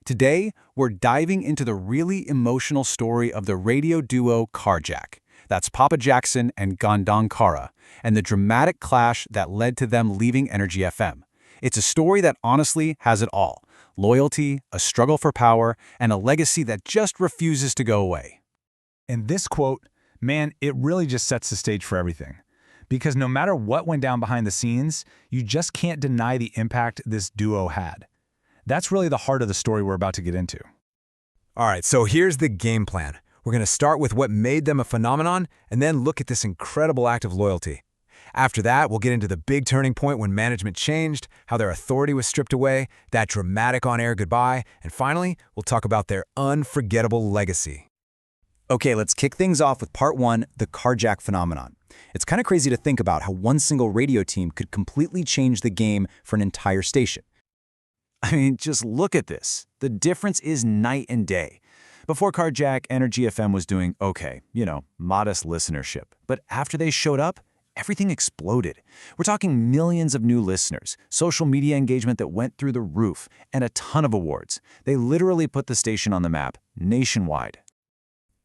Today, we're diving into the really emotional story of the radio duo Karjack. That's Papa Jackson and Gandan Kara, and the dramatic clash that led to them leaving Energy FM. It's a story that honestly has it all: loyalty, a struggle for power, and a legacy that just refuses to go away. And this quote, man, it really just sets the stage for everything. Because no matter what went down behind the scenes, you just can't deny the impact this duo had. That's really the heart of the story we're about to get into. All right, so here's the game plan. We're going to start with what made them a phenomenon and then look at this incredible act of loyalty. After that, we'll get into the big turning point when management changed, how their authority was stripped away, that dramatic on-air goodbye, and finally, we'll talk about their unforgettable legacy. Okay, let's kick things off with part one, the Karjack phenomenon. It's kind of crazy to think about how one single radio team could completely change the game for an entire station. I mean, just look at this. The difference is night and day. Before Karjack, Energy FM was doing okay, modest listenership. But after they showed up, everything exploded. We're talking millions of new listeners, social media engagement that went through the roof, and a ton of awards. They literally put the station on the map, nationwide.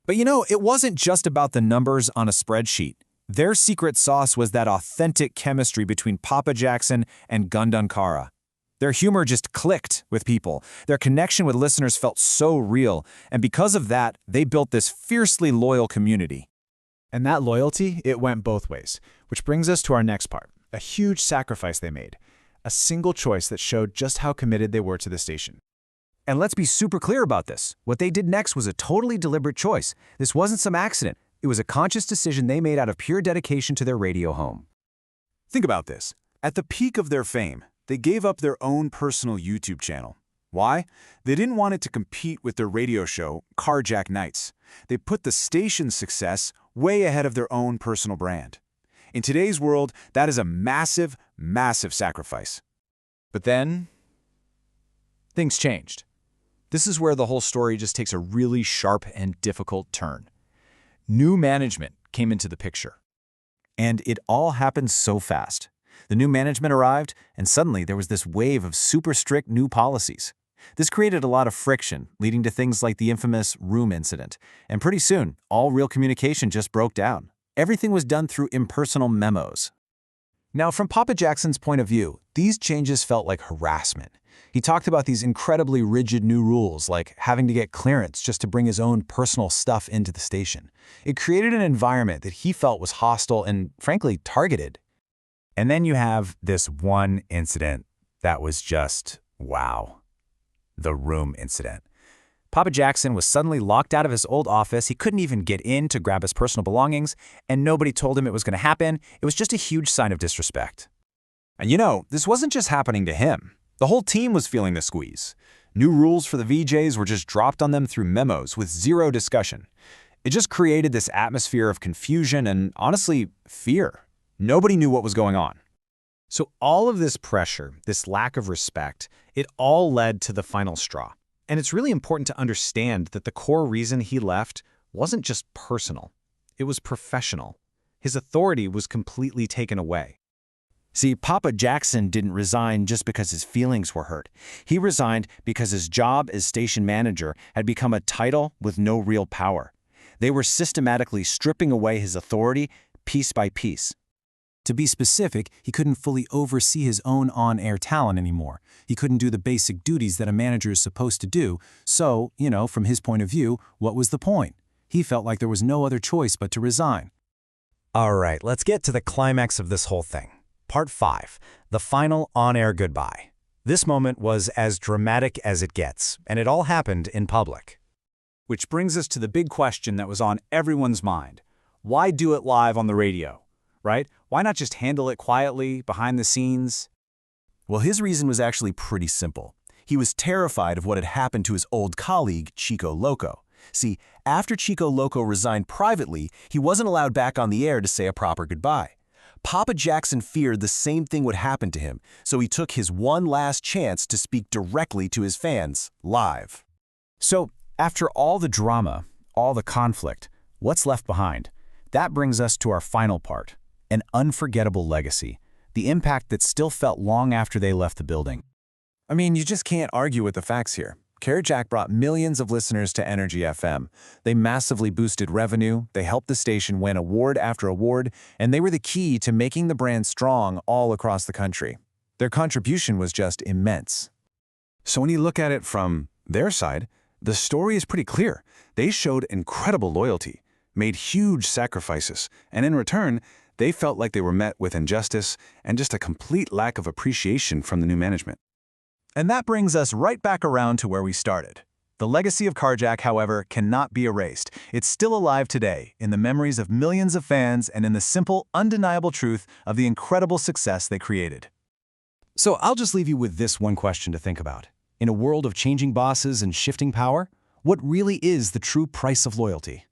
But it wasn't just about the numbers on a spreadsheet. Their secret sauce was that authentic chemistry between Papa Jackson and Gandan Kara. Their humor just clicked with people. Their connection with listeners felt so real, and because of that, they built this fiercely loyal community. And that loyalty, it went both ways, which brings us to our next part, a huge sacrifice they made, a single choice that showed just how committed they were to the station. And let's be super clear about this. What they did next was a totally deliberate choice. This wasn't some accident. It was a conscious decision they made out of pure dedication to their radio home. Think about this. At the peak of their fame, they gave up their own personal YouTube channel. Why? They didn't want it to compete with their radio show, Karjack Nights. They put the station's success way ahead of their own personal brand. In today's world, that is a massive, massive sacrifice. But then, things changed. This is where the whole story just takes a really sharp and difficult turn. New management came into the picture. And it all happened so fast. The new management arrived, and suddenly there was this wave of super strict new policies. This created a lot of friction, leading to things like the infamous room incident. And pretty soon, all real communication just broke down. Everything was done through impersonal memos. Now, from Papa Jackson's point of view, these changes felt like harassment. He talked about these incredibly rigid new rules, like having to get clearance just to bring his own personal stuff into the station. It created an environment that he felt was hostile and, frankly, targeted. And then you have this one incident that was just, wow. The room incident. Papa Jackson was suddenly locked out of his old office. He couldn't even get in to grab his personal belongings, and nobody told him it was going to happen. It was just a huge sign of disrespect. And this wasn't just happening to him. The whole team was feeling the squeeze. New rules for the VJs were just dropped on them through memos with zero discussion. It just created this atmosphere of confusion and, honestly, fear. Nobody knew what was going on. So all of this pressure, this lack of respect, it all led to the final straw. And it's really important to understand that the core reason he left wasn't just personal. It was professional. His authority was completely taken away. See, Papa Jackson didn't resign just because his feelings were hurt. He resigned because his job as station manager had become a title with no real power. They were systematically stripping away his authority piece by piece. To be specific, he couldn't fully oversee his own on-air talent anymore. He couldn't do the basic duties that a manager is supposed to do. So, from his point of view, what was the point? He felt like there was no other choice but to resign. All right, let's get to the climax of this whole thing. Part 5, the final on-air goodbye. This moment was as dramatic as it gets, and it all happened in public. Which brings us to the big question that was on everyone's mind. Why do it live on the radio? Right? Why not just handle it quietly, behind the scenes? Well, his reason was actually pretty simple. He was terrified of what had happened to his old colleague, Chico Loco. See, after Chico Loco resigned privately, he wasn't allowed back on the air to say a proper goodbye. Papa Jackson feared the same thing would happen to him, so he took his one last chance to speak directly to his fans, live. So, after all the drama, all the conflict, what's left behind? That brings us to our final part. An unforgettable legacy, the impact that still felt long after they left the building. I mean, you just can't argue with the facts here. Karjack brought millions of listeners to Energy FM. They massively boosted revenue, they helped the station win award after award, and they were the key to making the brand strong all across the country. Their contribution was just immense. So when you look at it from their side, the story is pretty clear. They showed incredible loyalty, made huge sacrifices, and in return, they felt like they were met with injustice and just a complete lack of appreciation from the new management. And that brings us right back around to where we started. The legacy of Karjack, however, cannot be erased. It's still alive today, in the memories of millions of fans and in the simple, undeniable truth of the incredible success they created. So I'll just leave you with this one question to think about. In a world of changing bosses and shifting power, what really is the true price of loyalty?